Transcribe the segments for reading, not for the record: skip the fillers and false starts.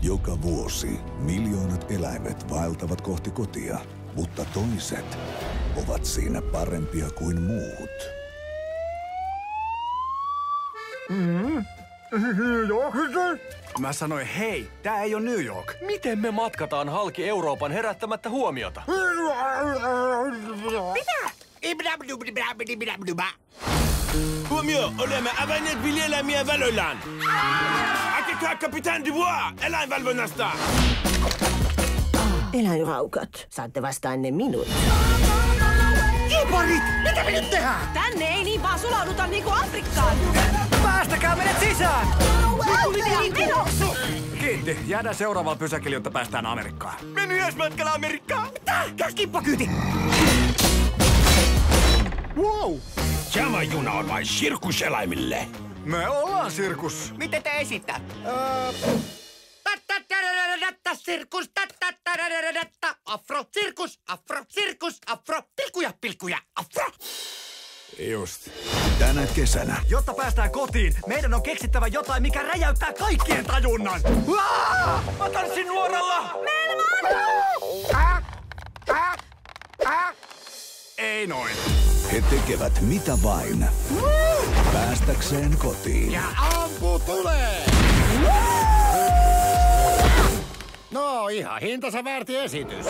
Joka vuosi miljoonat eläimet vaeltavat kohti kotia, mutta toiset ovat siinä parempia kuin muut. Mä sanoin, hei, tää ei oo New York. Miten me matkataan halki Euroopan herättämättä huomiota? Huomio, olemme avanneet viljeläimiä valollaan. Hakekaa Kapitaan Dubois eläinvalvonnasta. Eläinraukat, saatte vasta ennen minut. Kiparit! Mitä me nyt tehdään? Tänne ei niin vaan sulauduta niinku Afrikkaan. Päästäkää meidät sisään! Kiitti. Jäädään seuraavalla pysäkillä, jotta päästään Amerikkaan. Meny ees matkalla Amerikkaan. Mitä? Käy kippakyyti! Wow! Tämä juna on vain sirkuseläimille. Me ollaan sirkus. Miten te esittää? Sirkus, afro, sirkus, afro, sirkus, afro, pilkkuja, afro. Just. Tänä kesänä Jotta päästään kotiin, meidän on keksittävä jotain, mikä räjäyttää kaikkien tajunnan. Mä tanssin nuoralla! Ei noin. he tekevät mitä vain päästäkseen kotiin. Ja ampu tulee! No ihan hintansa väärti esitys.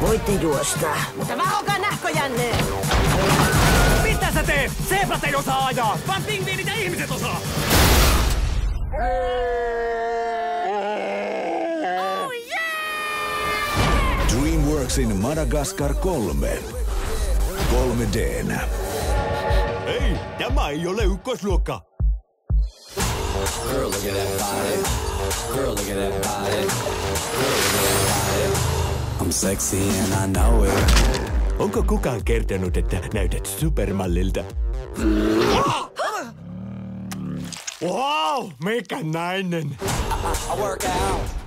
Voitte juosta. Mutta mä onkaan nähkojänne. Mitä sä teet? Zebrat ei osaa ajaa, vaan pingviinit ja ihmiset osaa. Oh yeah! DreamWorksin Madagaskar 3. 3D:nä. Ei, tämä ei ole ykkösluokka. Girl, look at that body. Girl, look at that body. Girl, look at that body. I'm sexy and I know it. Onko kukaan kertonut, että näytät supermallilta? Wow, mikä nainen! I work out.